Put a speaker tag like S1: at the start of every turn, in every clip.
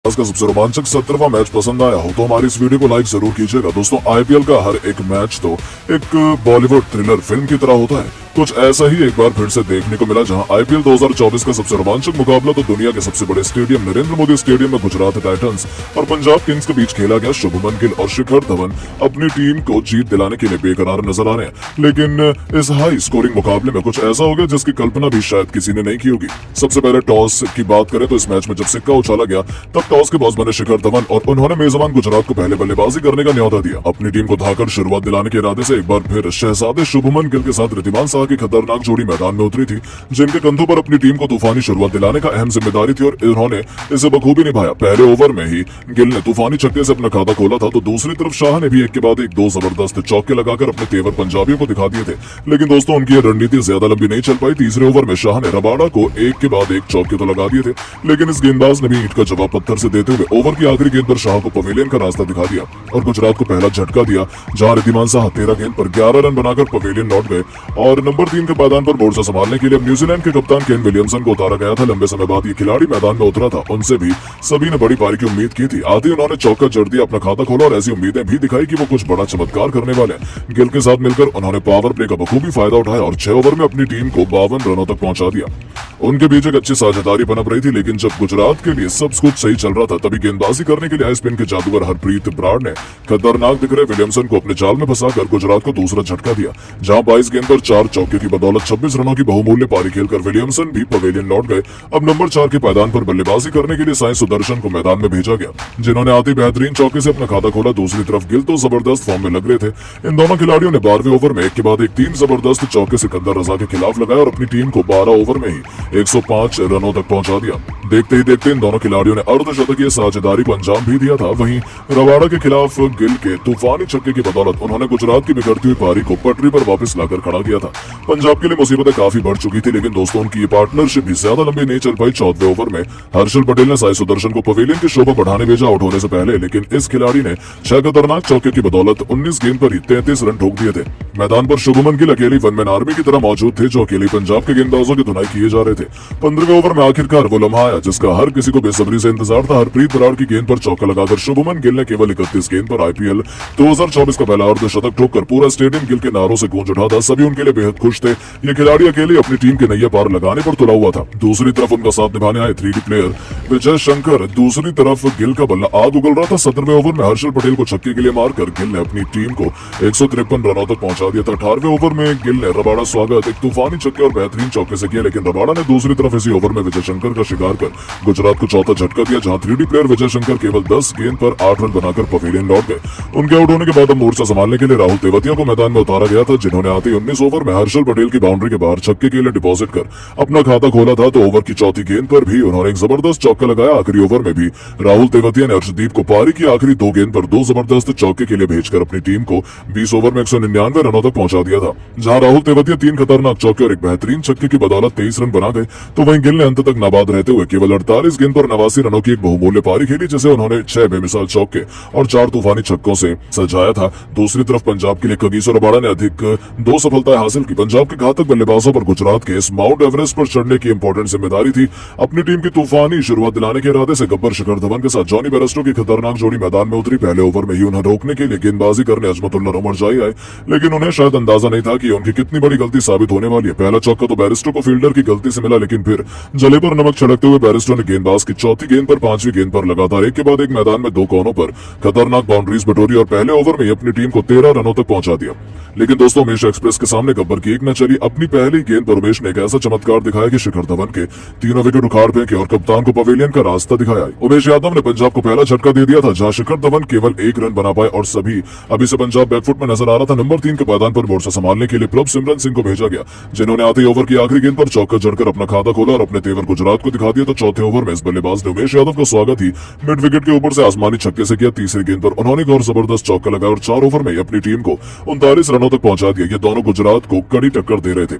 S1: आज का सबसे रोमांचक 17वां मैच पसंद आया हो तो हमारी इस वीडियो को लाइक जरूर कीजिएगा। दोस्तों आईपीएल का हर एक मैच तो एक बॉलीवुड थ्रिलर फिल्म की तरह होता है। कुछ ऐसा ही एक बार फिर से देखने को मिला, जहां आईपीएल 2024 का सबसे रोमांचक मुकाबला तो दुनिया के सबसे बड़े स्टेडियम नरेंद्र मोदी स्टेडियम में गुजरात टाइटंस और पंजाब किंग्स के बीच खेला गया। शुभमन गिल और शिखर धवन अपनी टीम को जीत दिलाने के लिए बेकरार नजर आ रहे हैं, लेकिन इस हाई स्कोरिंग मुकाबले में कुछ ऐसा हो गया जिसकी कल्पना भी शायद किसी ने नहीं की होगी। सबसे पहले टॉस की बात करें तो इस मैच में जब सिक्का उछाला गया तब टॉस के बॉस बने शिखर धवन और उन्होंने मेजबान गुजरात को पहले बल्लेबाजी करने का न्योता दिया। अपनी टीम को धाकर शुरुआत दिलाने के इरादे से एक बार फिर शहजादे शुभमन गिल के साथ ऋद्धिमान साहा की खतरनाक जोड़ी मैदान में उतरी थी, जिनके कंधों पर अपनी टीम को तूफानी शुरुआत दिलाने का अहम जिम्मेदारी थी और इन्होंने इसे बखूबी निभाया। पहले ओवर में ही गिल ने तूफानी छक्के से अपना खाता खोला था, तो दूसरी तरफ शाह ने भी एक के बाद एक दो जबरदस्त चौके लगाकर अपने तेवर पंजाबियों को दिखा दिए थे। लेकिन दोस्तों उनकी यह रणनीति ज्यादा लंबी नहीं चल पाई। तीसरे ओवर में शाह ने रबाड़ा को एक के बाद एक चौके तो लगा दिए थे, लेकिन इस गेंदबाज ने भी ईंट का जवाब पत्थर से देते हुए ओवर की आखिरी गेंद पर शाह को पवेलियन का रास्ता दिखा दिया और गुजरात को पहला झटका दिया, जहां ऋद्धिमान साहा 13 गेंद पर 11 रन बनाकर पवेलियन लौट गए और नंबर 3 के मैदान पर मोर्चा संभालने के लिए न्यूजीलैंड के कप्तान केन विलियमसन को उतारा गया था। लंबे समय बाद ये खिलाड़ी मैदान में उतरा था, उनसे भी सभी ने बड़ी पारी की उम्मीद की थी। आते ही उन्होंने चौका जड़ दिया, अपना खाता खोला और ऐसी उम्मीदें भी दिखाई कि वो कुछ बड़ा चमत्कार करने वाले हैं। गिल के साथ मिलकर उन्होंने पावर प्ले का बखूबी फायदा उठाया और 6 ओवर में अपनी टीम को 52 रनों तक पहुंचा दिया। उनके बीच एक अच्छी साझेदारी पनप रही थी, लेकिन जब गुजरात के लिए सब कुछ सही चल रहा था तभी गेंदबाजी करने के लिए आए स्पिन के जादूगर हरप्रीत ब्राड ने खतरनाक दिख रहे विलियमसन को अपने जाल में फंसाकर गुजरात को दूसरा झटका दिया, जहां 22 गेंद पर 4 चौके की बदौलत 26 रनों की बहुमूल्य पारी खेलकर विलियमसन भी पवेलियन लौट गए। अब नंबर 4 के पायदान पर बल्लेबाजी करने के लिए साई सुदर्शन को मैदान में भेजा गया, जिन्होंने आते बेहतरीन चौके से अपना खाता खोला। दूसरी तरफ गिल तो जबरदस्त फॉर्म में लग रहे थे। इन दोनों खिलाड़ियों ने 12वें ओवर में एक के बाद एक 3 जबरदस्त चौके सिकंदर रजा के खिलाफ लगाया और अपनी टीम को 12 ओवर में ही 105 रनों तक पहुंचा दिया। देखते ही देखते इन दोनों खिलाड़ियों ने अर्धशतकीय साझेदारी को अंजाम भी दिया था। वहीं रबाड़ा के खिलाफ गिल के तूफानी छक्के की बदौलत उन्होंने गुजरात की बिगड़ती हुई पारी को पटरी पर वापस लाकर खड़ा किया था। पंजाब के लिए मुसीबतें काफी बढ़ चुकी थी, लेकिन दोस्तों उनकी ये पार्टनरशिप भी ज्यादा लंबी नहीं चल पाई। 14वें ओवर में हर्षल पटेल ने साई सुदर्शन को पवेलियन की शोभा बढ़ाने भेजा आउट होने से पहले, लेकिन इस खिलाड़ी ने 6 खतरनाक चौके की बदौलत 19 गेंद पर ही 33 रन ठोक दिए थे। मैदान पर शुभमन गिल अकेली वन मैन आर्मी की तरह मौजूद थे, जो अकेले पंजाब के गेंदबाजों की धुनाई किए जा रहे थे। 15वें ओवर में आखिरकार वो लम्हा आया जिसका हर किसी को बेसब्री से इंतजार था। हरप्रीत बराड़ की गेंद पर चौका लगाकर शुभमन गिल ने केवल 31 गेंद पर आईपीएल 2024 का पहला अर्धशतक ठोककर पूरा स्टेडियम गिल के नारों से गूंज उठा था। सभी उनके लिए बेहद खुश थे। ये खिलाड़ी अकेले अपनी टीम के नैया पार लगाने पर तुला हुआ था। दूसरी तरफ उनका साथ निभाने आए 3D प्लेयर विजय शंकर। दूसरी तरफ गिल का बल्ला आग उगल रहा था। 17वें ओवर में हर्षल पटेल को छक्के के लिए मारकर गिल ने अपनी टीम को 153 रनों तक पहुंचा दिया था। 18वें ओवर में गिल ने रबाड़ा स्वागत एक तूफानी छक्के और बेहतरीन चौके से किया, लेकिन रबाड़ा ने दूसरी तरफ इसी ओवर में विजय शंकर का शिकार कर गुजरात को चौथा झटका दिया, जहां 3D प्लेयर विजय शंकर केवल 10 गेंद पर 8 रन बनाकर पवेलियन लौट गए। उनके आउट होने के बाद अब मोर्चा संभालने के लिए राहुल तेवतिया को मैदान में उतारा गया था, जिन्होंने आते 19 ओवर में हर्षल पटेल की बाउंड्री के बाहर छक्के के लिए डिपॉजिट कर अपना खाता खोला था। तो ओवर की चौथी गेंद पर भी उन्होंने एक जबरदस्त चौका लगाया। आखिरी ओवर में भी राहुल तेवतिया ने अर्शदीप को पारी की आखिरी 2 गेंद पर 2 जबरदस्त चौके के लिए भेजकर अपनी टीम को 20 ओवर में 199 रनों तक पहुंचा दिया था, जहां राहुल तेवतिया 3 खतरनाक चौके और एक बेहतरीन छक्के की बदौलत 23 रन बना गए। तो वहीं गिल ने अंत तक नाबाद रहते हुए केवल 48 गेंद पर 89 रनों की एक बहुमूल्य पारी खेली, जिसे उन्होंने 6 बेमिसाल चौके और 4 तूफानी छक्कों से सजाया था। दूसरी तरफ पंजाब के लिए कगिसो रबाड़ा ने अधिक 2 सफलताएं हासिल की। पंजाब के घातक बल्लेबाजों पर गुजरात के इस माउंट एवरेस्ट पर चढ़ने की इंपॉर्टेंट जिम्मेदारी थी। अपनी टीम की तूफानी शुरुआत दिलाने के इरादे से गब्बर शिखर धवन के साथ जॉनी बेयरस्टो की खतरनाक जोड़ी मैदान में उतरी। पहले ओवर में ही उन्हें रोकने के लिए गेंदबाजी करने अजमतुल्लाह उमरजाई आए, लेकिन उन्हें शायद अंदाजा नहीं था कि उनकी कितनी बड़ी गलती साबित होने वाली है। पहला चौका तो बेयरस्टो को फील्डर की गलती से मिला, लेकिन फिर जले पर नमक छिड़कते हुए बेयरस्टो ने गेंदबाज की चौथी गेंद पर 5वीं गेंद पर लगातार एक के बाद एक मैदान में 2 कोनों पर खतरनाक बाउंड्रीज बटोरी और पहले ओवर में ही अपनी टीम को 13 रनों तक पहुंचा दिया। लेकिन दोस्तों उमेश एक्सप्रेस के सामने गब्बर की एक न चली। अपनी पहली गेंद पर उमेश ने एक ऐसा चमत्कार दिखाया कि शिखर धवन के 3 विकेट उखाड़ फेंके और कप्तान को पवेलियन का रास्ता दिखाया। उमेश यादव ने पंजाब को पहला झटका दे दिया था, जहां शिखर धवन केवल 1 रन बना पाए और सभी अभी से पंजाब बैकफुट में नजर आ रहा था। नंबर 3 के पायदान पर मोर्चा संभालने के लिए प्रभ सिमरन सिंह को भेजा गया, जिन्होंने आते ओवर की आखिरी गेंद पर चौका जड़कर अपना खाता खोला और अपने तेवर गुजरात को दिखा दिया। तो चौथे ओवर में इस बल्लेबाज ने उमेश यादव का स्वागत ही मिड विकेट के ऊपर से आसमानी छक्के से किया। तीसरी गेंद पर उन्होंने एक और जबरदस्त चौका लगाया और 4 ओवर में अपनी टीम को 39 रनों तक पहुंचा दिया। ये दोनों गुजरात को कड़ी टक्कर दे रहे थे।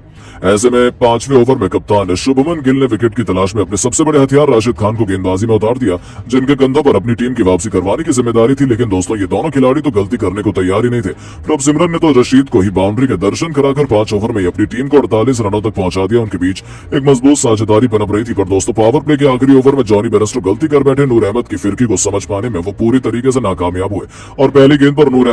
S1: ऐसे में 5वें ओवर में कप्तान शुभमन गिल ने विकेट की तलाश में अपने सबसे बड़े हथियार राशिद खान को गेंदबाजी में उतार दिया, जिनके कंधों पर अपनी टीम की वापसी करवाने की जिम्मेदारी थी। लेकिन दोस्तों, ये दोनों खिलाड़ी तो गलती करने को तैयार ही नहीं थे। प्रभसिमरन ने तो रशीद को ही बाउंड्री के दर्शन कराकर 5 ओवर में अपनी टीम को 48 रनों तक पहुंचा दिया। उनके बीच एक मजबूत साझेदारी पनप रही थी। पर दोस्तों, पावर प्ले के आखिरी ओवर में जॉनी बेयरस्टो गलती कर बैठे। नूर अहमद की फिरकी को समझ पाने में वो पूरी तरीके से नाकामयाब हुए और पहली गेंद पर नूर